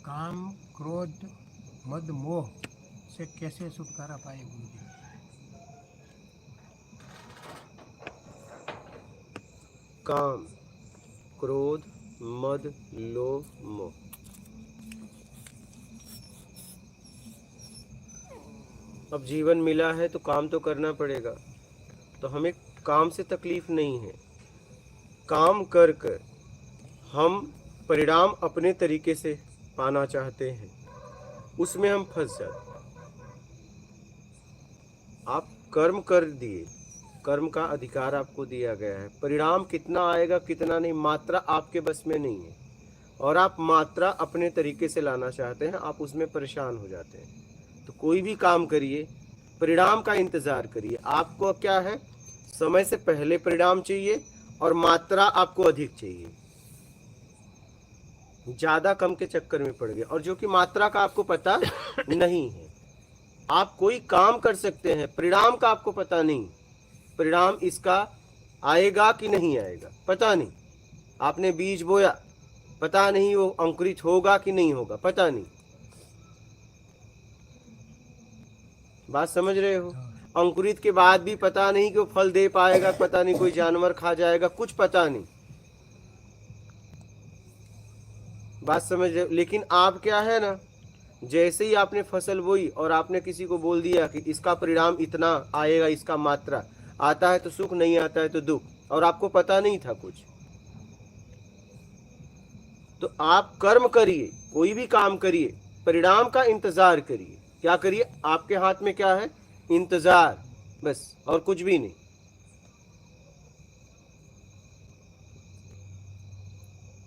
काम, क्रोध, मद, मोह से कैसे छुटकारा पाए गुरुजी? काम, क्रोध, मद, लोभ, मोह। अब जीवन मिला है तो काम तो करना पड़ेगा, तो हमें काम से तकलीफ नहीं है। काम कर कर हम परिणाम अपने तरीके से पाना चाहते हैं, उसमें हम फंस जाते हैं। आप कर्म कर दिए, कर्म का अधिकार आपको दिया गया है, परिणाम कितना आएगा कितना नहीं, मात्रा आपके बस में नहीं है, और आप मात्रा अपने तरीके से लाना चाहते हैं, आप उसमें परेशान हो जाते हैं। तो कोई भी काम करिए, परिणाम का इंतजार करिए। आपको क्या है, समय से पहले परिणाम चाहिए और मात्रा आपको अधिक चाहिए। ज्यादा कम के चक्कर में पड़ गए, और जो कि मात्रा का आपको पता नहीं है। आप कोई काम कर सकते हैं, परिणाम का आपको पता नहीं, परिणाम इसका आएगा कि नहीं आएगा पता नहीं। आपने बीज बोया, पता नहीं वो अंकुरित होगा कि नहीं होगा, पता नहीं। बात समझ रहे हो? अंकुरित के बाद भी पता नहीं कि वो फल दे पाएगा, पता नहीं कोई जानवर खा जाएगा, कुछ पता नहीं। बात समझ रहे हो? लेकिन आप क्या है ना, जैसे ही आपने फसल बोई और आपने किसी को बोल दिया कि इसका परिणाम इतना आएगा, इसका मात्रा आता है तो सुख, नहीं आता है तो दुख, और आपको पता नहीं था कुछ। तो आप कर्म करिए, कोई भी काम करिए, परिणाम का इंतजार करिए। क्या करिए? आपके हाथ में क्या है? इंतजार, बस, और कुछ भी नहीं।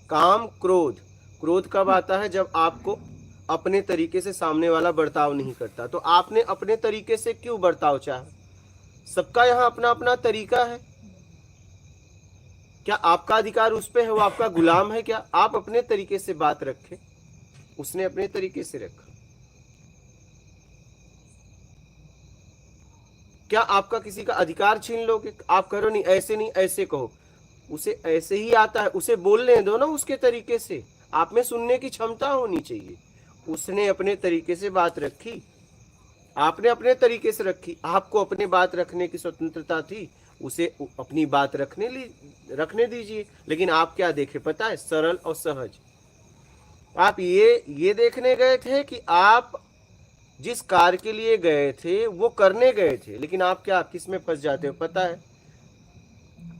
काम, क्रोध, क्रोध कब आता है? जब आपको अपने तरीके से सामने वाला बर्ताव नहीं करता। तो आपने अपने तरीके से क्यों बर्ताव चाहा? सबका यहाँ अपना अपना तरीका है। क्या आपका अधिकार उस पे है? वो आपका गुलाम है क्या? आप अपने तरीके से बात रखे, उसने अपने तरीके से रखा। क्या आपका किसी का अधिकार छीन लोगे? आप करो नहीं, ऐसे नहीं, ऐसे कहो। उसे ऐसे ही आता है, उसे बोलने दो ना उसके तरीके से। आप में सुनने की क्षमता होनी चाहिए। उसने अपने तरीके से बात रखी, आपने अपने तरीके से रखी। आपको अपनी बात रखने की स्वतंत्रता थी, उसे अपनी बात रखने दीजिए। लेकिन आप क्या देखे पता है? सरल और सहज। आप ये देखने गए थे कि आप जिस कार्य के लिए गए थे वो करने गए थे, लेकिन आप क्या किस में फंस जाते हो पता है?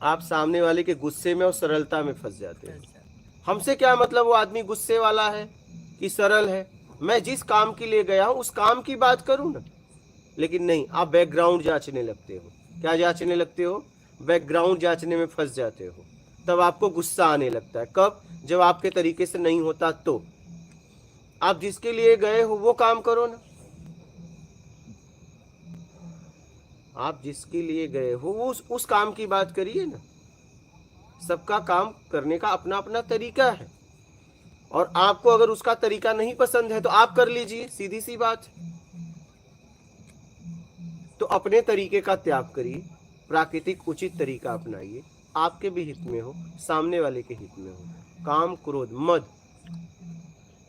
आप सामने वाले के गुस्से में और सरलता में फंस जाते हैं। हमसे क्या मतलब वो आदमी गुस्से वाला है कि सरल है? मैं जिस काम के लिए गया हूं उस काम की बात करूं ना। लेकिन नहीं, आप बैकग्राउंड जांचने लगते हो। क्या जांचने लगते हो? बैकग्राउंड जांचने में फंस जाते हो। तब आपको गुस्सा आने लगता है। कब? जब आपके तरीके से नहीं होता। तो आप जिसके लिए गए हो वो काम करो ना। आप जिसके लिए गए हो वो उस काम की बात करिए ना। सबका काम करने का अपना अपना तरीका है, और आपको अगर उसका तरीका नहीं पसंद है तो आप कर लीजिए, सीधी सी बात। तो अपने तरीके का त्याग करिए, प्राकृतिक उचित तरीका अपनाइए। आपके भी हित में हो, सामने वाले के हित में हो। काम, क्रोध, मद,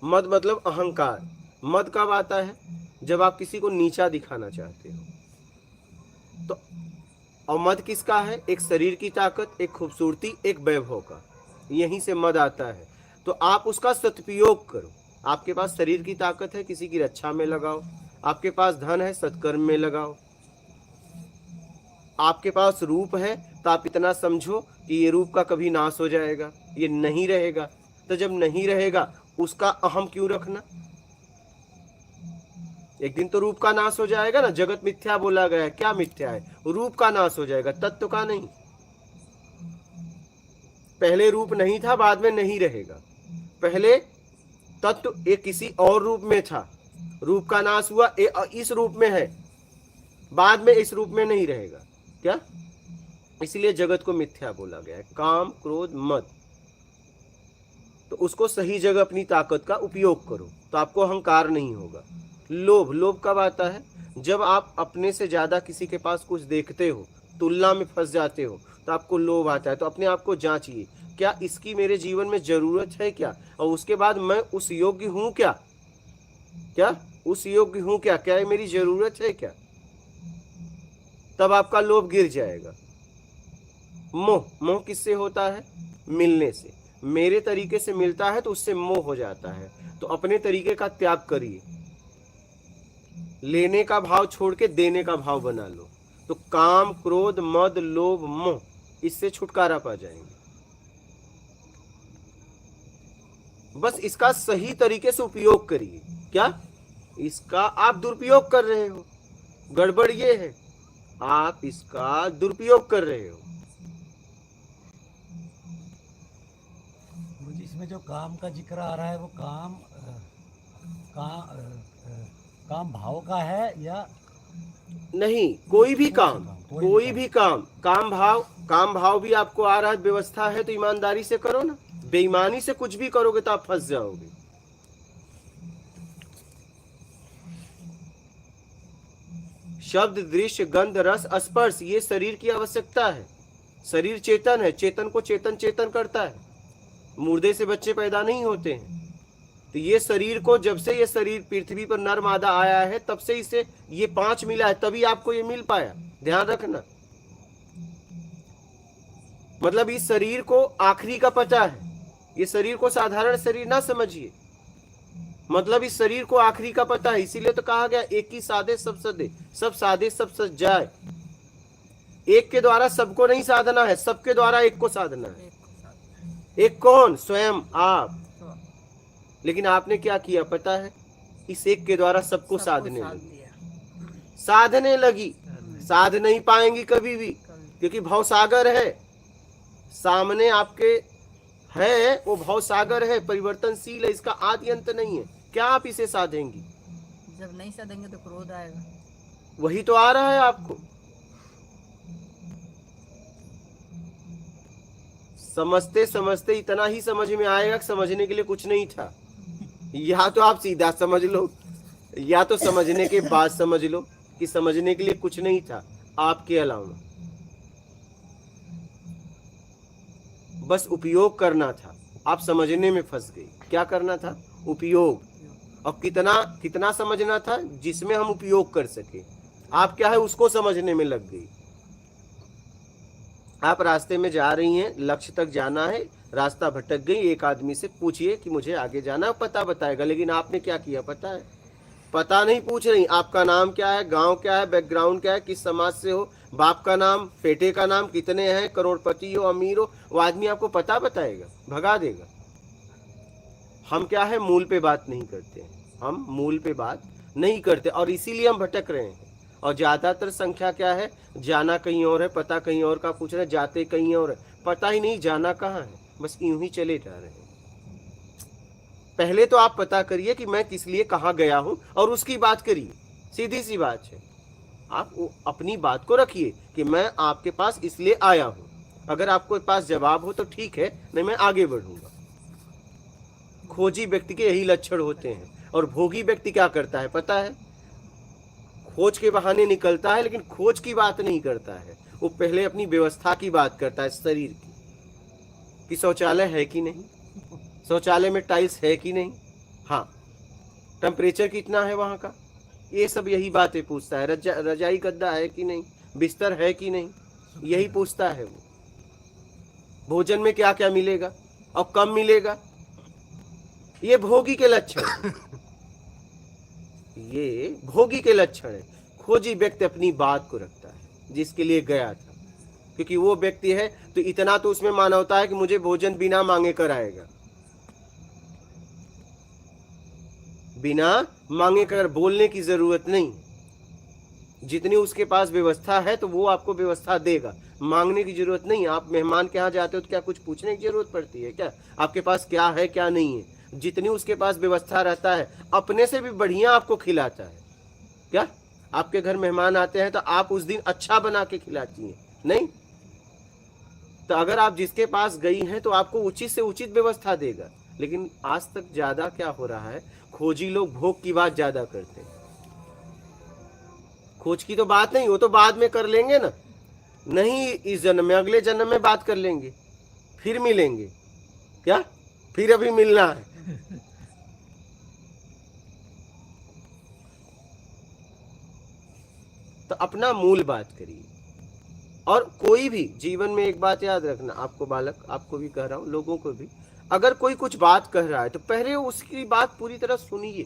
मद मतलब अहंकार। मद कब आता है? जब आप किसी को नीचा दिखाना चाहते हो। तो और मद किसका है? एक शरीर की ताकत, एक खूबसूरती, एक वैभव का, यहीं से मद आता है। तो आप उसका सदुपयोग करो। आपके पास शरीर की ताकत है, किसी की रक्षा में लगाओ। आपके पास धन है, सत्कर्म में लगाओ। आपके पास रूप है तो आप इतना समझो कि ये रूप का कभी नाश हो जाएगा, ये नहीं रहेगा। तो जब नहीं रहेगा उसका अहम क्यों रखना? एक दिन तो रूप का नाश हो जाएगा ना। जगत मिथ्या बोला गया है, क्या मिथ्या है? रूप का नाश हो जाएगा, तत्व का नहीं। पहले रूप नहीं था, बाद में नहीं रहेगा। पहले तत्व एक किसी और रूप में था, रूप का नाश हुआ, इस रूप में है, बाद में इस रूप में नहीं रहेगा। क्या? इसलिए जगत को मिथ्या बोला गया है। काम, क्रोध, मद, तो उसको सही जगह अपनी ताकत का उपयोग करो, तो आपको अहंकार नहीं होगा। लोभ, लोभ कब आता है? जब आप अपने से ज्यादा किसी के पास कुछ देखते हो, तुलना में फंस जाते हो, तो आपको लोभ आता है। तो अपने आप को जांचिए, क्या इसकी मेरे जीवन में जरूरत है क्या, और उसके बाद मैं उस योग्य हूं क्या, क्या उस योग्य हूं क्या, क्या ये मेरी जरूरत है क्या, तब आपका लोभ गिर जाएगा। मोह, मोह किससे होता है? मिलने से। मेरे तरीके से मिलता है तो उससे मोह हो जाता है। तो अपने तरीके का त्याग करिए, लेने का भाव छोड़ के देने का भाव बना लो, तो काम, क्रोध, मद, लोभ, मोह, इससे छुटकारा पा जाएंगे। बस इसका सही तरीके से उपयोग करिए। क्या इसका आप दुरुपयोग कर रहे हो? गड़बड़ ये है, आप इसका दुरुपयोग कर रहे हो। मुझे इसमें जो काम का जिक्र आ रहा है वो काम काम भाव का है या नहीं, कोई भी काम, कोई भी कोई काम। भी काम, काम भाव भी आपको आ रहा है, व्यवस्था है तो ईमानदारी से करो ना। बेईमानी से कुछ भी करोगे तो आप फंस जाओगे। शब्द, दृश्य, गंध, रस, स्पर्श, ये शरीर की आवश्यकता है। शरीर चेतन है, चेतन को चेतन चेतन करता है। मुर्दे से बच्चे पैदा नहीं होते हैं। तो ये शरीर को, जब से ये शरीर पृथ्वी पर नर मादा आया है तब से इसे ये 5 मिला है, तभी आपको ये मिल पाया। ध्यान रखना, मतलब इस शरीर को आखिरी का पता है। ये शरीर को साधारण शरीर ना समझिए, मतलब इस शरीर को आखिरी का पता है। इसीलिए तो कहा गया एक ही साधे सब सदे, सब साधे सब सज जाए। एक के द्वारा सबको नहीं साधना है, सबके द्वारा एक को साधना है। एक कौन? स्वयं आप। लेकिन आपने क्या किया पता है? इस एक के द्वारा सबको साधने लगी, साधने लगी। साध नहीं पाएंगी कभी भी, क्योंकि भवसागर है सामने आपके, है वो भवसागर है, परिवर्तनशील है, इसका आदि अंत नहीं है। क्या आप इसे साधेंगी? जब नहीं साधेंगे तो क्रोध आएगा। वही तो आ रहा है आपको। समझते समझते इतना ही समझ में आएगा कि समझने के लिए कुछ नहीं था। या तो आप सीधा समझ लो, या तो समझने के बाद समझ लो कि समझने के लिए कुछ नहीं था आपके अलावा, बस उपयोग करना था। आप समझने में फंस गई। क्या करना था? उपयोग। और कितना कितना समझना था? जिसमें हम उपयोग कर सके। आप क्या है उसको समझने में लग गई। आप रास्ते में जा रही हैं, लक्ष्य तक जाना है, रास्ता भटक गई, एक आदमी से पूछिए कि मुझे आगे जाना है, पता बताएगा। लेकिन आपने क्या किया पता है? पता नहीं पूछ रही, आपका नाम क्या है, गांव क्या है, बैकग्राउंड क्या है, किस समाज से हो, बाप का नाम, बेटे का नाम, कितने हैं, करोड़पति हो, अमीर हो, वो आदमी आपको पता बताएगा, भगा देगा। हम क्या है, मूल पे बात नहीं करते हैं, हम मूल पे बात नहीं करते, और इसीलिए हम भटक रहे हैं। और ज्यादातर संख्या क्या है, जाना कहीं और है, पता कहीं और का पूछ रहे हैं, जाते कहीं और है, पता ही नहीं जाना कहाँ है, बस यूं ही चले जा रहे हैं। पहले तो आप पता करिए कि मैं किस लिए कहाँ गया हूं, और उसकी बात करिए। सीधी सी बात है, आप अपनी बात को रखिए कि मैं आपके पास इसलिए आया हूं। अगर आपके पास जवाब हो तो ठीक है, नहीं मैं आगे बढ़ूंगा। खोजी व्यक्ति के यही लक्षण होते हैं। और भोगी व्यक्ति क्या करता है पता है? खोज के बहाने निकलता है, लेकिन खोज की बात नहीं करता है। वो पहले अपनी व्यवस्था की बात करता है, शरीर की, कि शौचालय है कि नहीं, शौचालय में टाइल्स है कि नहीं, हाँ टेम्परेचर कितना है वहां का, ये सब यही बातें पूछता है। रजाई गद्दा है कि नहीं, बिस्तर है कि नहीं, यही पूछता है वो। भोजन में क्या क्या मिलेगा और कब मिलेगा, ये भोगी के लक्षण, ये भोगी के लक्षण है। खोजी व्यक्ति अपनी बात को रखता है जिसके लिए गया था, क्योंकि वो व्यक्ति है तो इतना तो उसमें मानवता है कि मुझे भोजन बिना मांगे कर आएगा, बिना मांगे कर, बोलने की जरूरत नहीं। जितनी उसके पास व्यवस्था है तो वो आपको व्यवस्था देगा, मांगने की जरूरत नहीं। आप मेहमान के यहाँ जाते हो तो क्या कुछ पूछने की जरूरत पड़ती है क्या, आपके पास क्या है क्या नहीं है? जितनी उसके पास व्यवस्था रहता है, अपने से भी बढ़िया आपको खिलाता है। क्या आपके घर मेहमान आते हैं तो आप उस दिन अच्छा बना के खिलाती हैं? नहीं। तो अगर आप जिसके पास गई हैं तो आपको उचित से उचित व्यवस्था देगा। लेकिन आज तक ज्यादा क्या हो रहा है, खोजी लोग भोग की बात ज्यादा करते हैं। खोज की तो बात नहीं, वो तो बाद में कर लेंगे ना, नहीं इस जन्म में, अगले जन्म में बात कर लेंगे। फिर मिलेंगे क्या? फिर अभी मिलना है। तो अपना मूल बात करिए। और कोई भी जीवन में एक बात याद रखना, आपको बालक, आपको भी कह रहा हूं, लोगों को भी, अगर कोई कुछ बात कह रहा है तो पहले उसकी बात पूरी तरह सुनिए।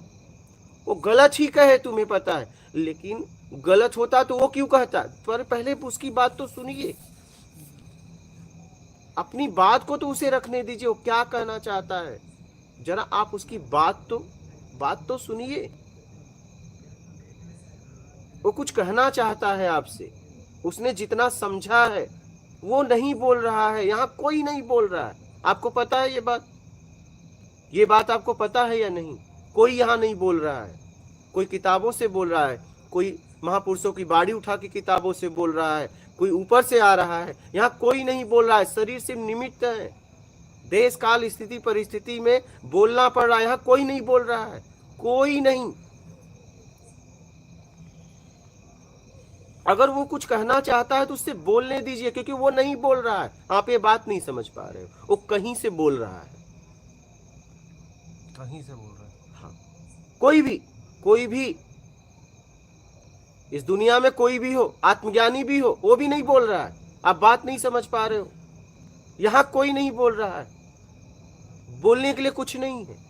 वो गलत ही कहे, तुम्हें पता है, लेकिन गलत होता तो वो क्यों कहता? पर पहले उसकी बात तो सुनिए, अपनी बात को तो उसे रखने दीजिए, वो क्या कहना चाहता है, जरा आप उसकी बात तो सुनिए। वो कुछ कहना चाहता है आपसे, उसने जितना समझा है वो नहीं बोल रहा है, यहां कोई नहीं बोल रहा है। आपको पता है ये बात आपको पता है या नहीं? कोई यहां नहीं बोल रहा है, कोई किताबों से बोल रहा है, कोई महापुरुषों की बाड़ी उठा के किताबों से बोल रहा है, कोई ऊपर से आ रहा है, यहाँ कोई नहीं बोल रहा है। शरीर सिर्फ निमित्त है, देश काल स्थिति परिस्थिति में बोलना पड़ रहा है, यहाँ कोई नहीं बोल रहा है, कोई नहीं। अगर वो कुछ कहना चाहता है तो उससे बोलने दीजिए, क्योंकि वो नहीं बोल रहा है। आप ये बात नहीं समझ पा रहे हो, वो कहीं से बोल रहा है, कहीं से बोल रहा है। हाँ, कोई भी इस दुनिया में कोई भी हो, आत्मज्ञानी भी हो, वो भी नहीं बोल रहा है। आप बात नहीं समझ पा रहे हो, यहां कोई नहीं बोल रहा है, बोलने के लिए कुछ नहीं है।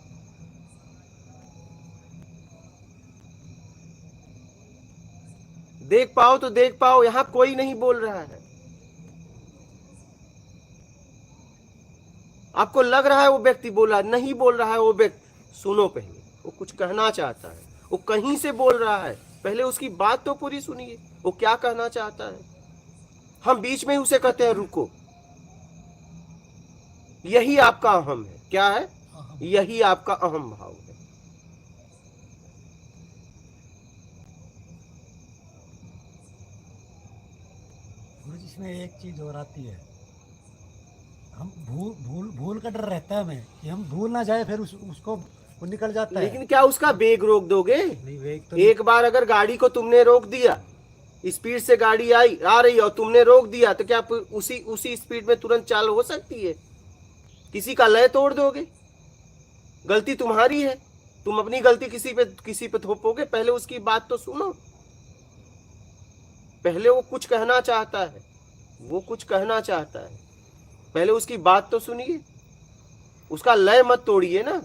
देख पाओ तो देख पाओ, यहां कोई नहीं बोल रहा है। आपको लग रहा है वो व्यक्ति बोल रहा है, नहीं बोल रहा है वो व्यक्ति। सुनो, पहले वो कुछ कहना चाहता है, वो कहीं से बोल रहा है, पहले उसकी बात तो पूरी सुनिए, वो क्या कहना चाहता है। हम बीच में उसे कहते हैं रुको। यही आपका अहम है। क्या है? यही आपका अहम भाव है। गुरु जी, इसमें एक चीज और आती है, हम भूल का डर रहता है हमें कि हम भूल ना जाए, फिर उसको वो निकल जाता है। लेकिन क्या उसका वेग रोक दोगे? नहीं, वेग तो एक बार अगर गाड़ी को तुमने रोक दिया, स्पीड से गाड़ी आ रही और तुमने रोक दिया, तो क्या उसी स्पीड में तुरंत चाल हो सकती है? किसी का लय तोड़ दोगे। गलती तुम्हारी है, तुम अपनी गलती किसी पे थोपोगे। पहले उसकी बात तो सुनो। पहले वो कुछ कहना चाहता है, पहले उसकी बात तो सुनिए, उसका लय मत तोड़िए ना।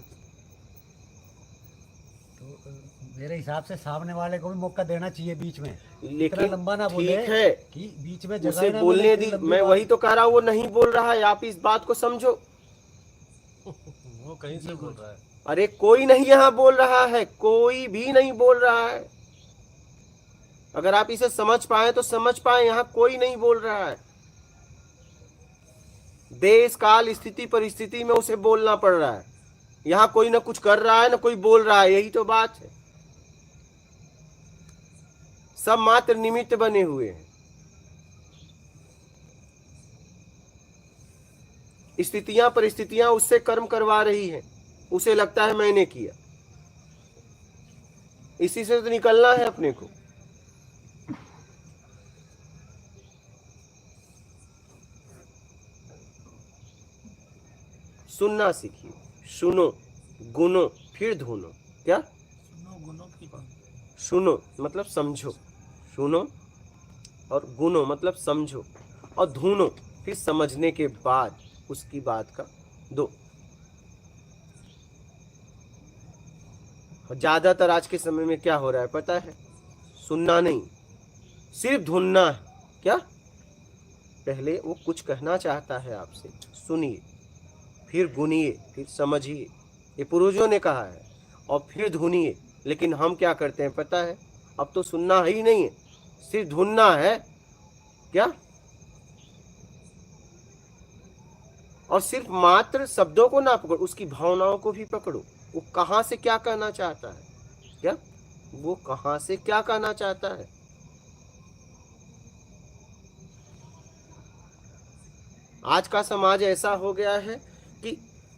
तो मेरे हिसाब से सामने वाले को भी मौका देना चाहिए बीच में, लेकिन इतना लंबा ना बोले ठीक है कि बीच में जगह उसे ना बोलने मिले, दी। इतनी लंबी मैं बात। वही तो कह रहा हूं, वो नहीं बोल रहा है, आप इस बात को समझो। वो कहीं से बोल रहा है। अरे कोई नहीं यहाँ बोल रहा है, कोई भी नहीं बोल रहा है। अगर आप इसे समझ पाए तो समझ पाए, यहाँ कोई नहीं बोल रहा है। देश काल स्थिति परिस्थिति में उसे बोलना पड़ रहा है। यहाँ कोई ना कुछ कर रहा है, ना कोई बोल रहा है, यही तो बात है। सब मात्र निमित्त बने हुए हैं। स्थितियां परिस्थितियां उससे कर्म करवा रही हैं, उसे लगता है मैंने किया। इसी से तो निकलना है अपने को। सुनना सीखिए, सुनो, गुनो, फिर धुनो। क्या? सुनो, गुनो की बात। सुनो मतलब समझो, सुनो, और गुनो मतलब समझो, और धुनो फिर समझने के बाद उसकी बात का दो। ज्यादातर आज के समय में क्या हो रहा है पता है? सुनना नहीं, सिर्फ धुनना है। क्या? पहले वो कुछ कहना चाहता है आपसे, सुनिए, फिर गुनिए, फिर समझिए, ये पूर्वजों ने कहा है, और फिर धुनिए। लेकिन हम क्या करते हैं पता है? अब तो सुनना ही नहीं है, सिर्फ धुनना है। क्या? और सिर्फ मात्र शब्दों को ना पकड़ो, उसकी भावनाओं को भी पकड़ो। वो कहां से क्या कहना चाहता है? क्या? वो कहां से क्या कहना चाहता है? आज का समाज ऐसा हो गया है कि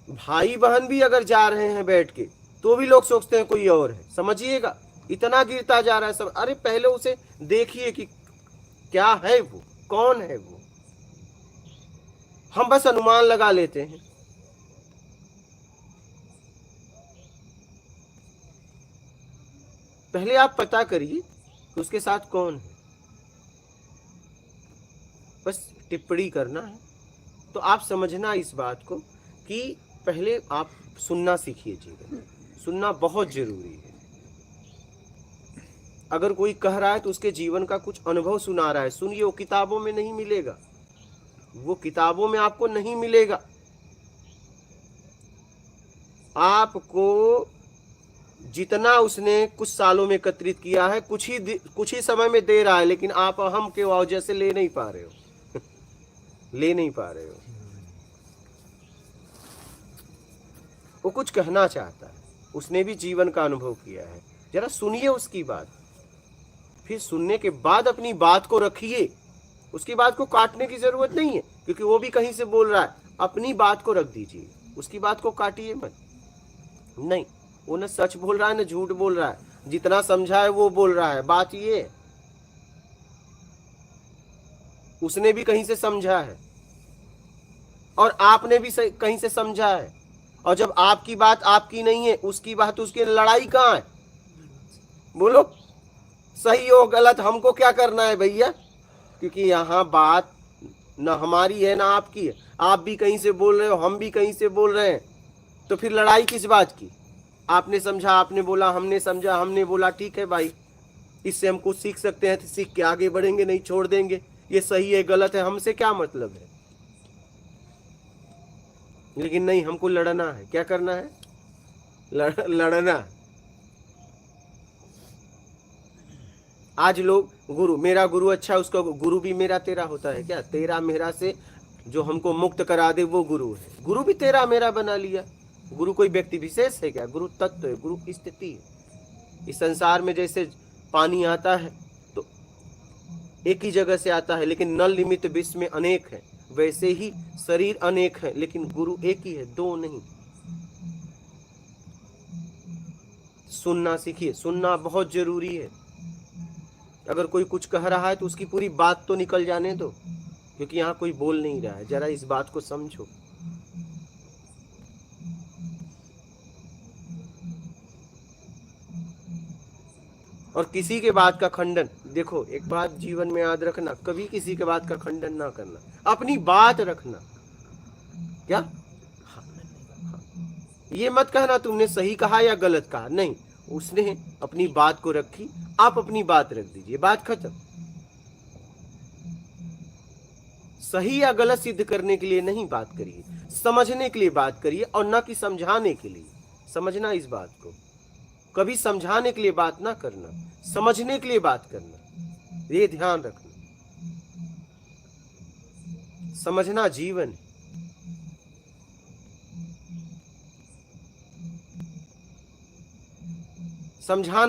भाई बहन भी अगर जा रहे हैं बैठ के, तो भी लोग सोचते हैं कोई और है। समझिएगा, इतना गिरता जा रहा है सब। अरे पहले उसे देखिए कि क्या है वो, कौन है वो। हम बस अनुमान लगा लेते हैं। पहले आप पता करिए कि उसके साथ कौन है, बस टिप्पणी करना है। तो आप समझना इस बात को कि पहले आप सुनना सीखिए। जीवन में सुनना बहुत जरूरी है। अगर कोई कह रहा है तो उसके जीवन का कुछ अनुभव सुना रहा है, सुनिए। वो किताबों में नहीं मिलेगा, वो किताबों में आपको नहीं मिलेगा। आपको जितना उसने कुछ सालों में एकत्रित किया है, कुछ ही समय में दे रहा है, लेकिन आप हम के वजह से ले नहीं पा रहे हो ले नहीं पा रहे हो। वो कुछ कहना चाहता है, उसने भी जीवन का अनुभव किया है। जरा सुनिए उसकी बात, फिर सुनने के बाद अपनी बात को रखिए। उसकी बात को काटने की जरूरत नहीं है, क्योंकि वो भी कहीं से बोल रहा है। अपनी बात को रख दीजिए, उसकी बात को काटिए मत। नहीं, वो न सच बोल रहा है न झूठ बोल रहा है, जितना समझा है वो बोल रहा है। बात ये है, उसने भी कहीं से समझा है और आपने भी कहीं से समझा है। और जब आपकी बात आपकी नहीं है, उसकी बात उसकी, लड़ाई कहाँ है? बोलो, सही हो गलत हमको क्या करना है भैया? क्योंकि यहाँ बात न हमारी है ना आपकी है। आप भी कहीं से बोल रहे हो, हम भी कहीं से बोल रहे हैं, तो फिर लड़ाई किस बात की? आपने समझा, आपने बोला, हमने समझा, हमने बोला। ठीक है भाई, इससे हम कुछ सीख सकते हैं तो सीख के आगे बढ़ेंगे, नहीं छोड़ देंगे। ये सही है गलत है, हमसे क्या मतलब है? लेकिन नहीं, हमको लड़ना है। क्या करना है? लड़ना। आज लोग गुरु, मेरा गुरु अच्छा, उसका गुरु भी मेरा तेरा होता है क्या? तेरा मेरा से जो हमको मुक्त करा दे वो गुरु है। गुरु भी तेरा मेरा बना लिया। गुरु कोई व्यक्ति विशेष है क्या? गुरु तत्व है, गुरु स्थिति है। इस संसार में जैसे पानी आता है तो एक ही जगह से आता है, लेकिन नल निमित्त विश्व में अनेक है। वैसे ही शरीर अनेक है, लेकिन गुरु एक ही है, दो नहीं। सुनना सीखिए, सुनना बहुत जरूरी है। अगर कोई कुछ कह रहा है तो उसकी पूरी बात तो निकल जाने दो, क्योंकि यहाँ कोई बोल नहीं रहा है। जरा इस बात को समझो। और किसी के बात का खंडन, देखो एक बात जीवन में याद रखना, कभी किसी के बात का खंडन ना करना, अपनी बात रखना। क्या? ये मत कहना तुमने सही कहा या गलत कहा, नहीं। उसने अपनी बात को रखी, आप अपनी बात रख दीजिए, बात खत्म। सही या गलत सिद्ध करने के लिए नहीं बात करिए, समझने के लिए बात करिए, और ना कि समझाने के लिए। समझना इस बात को, कभी समझाने के लिए बात ना करना, समझने के लिए बात करना। ये ध्यान रखना। समझना जीवन है। समझाना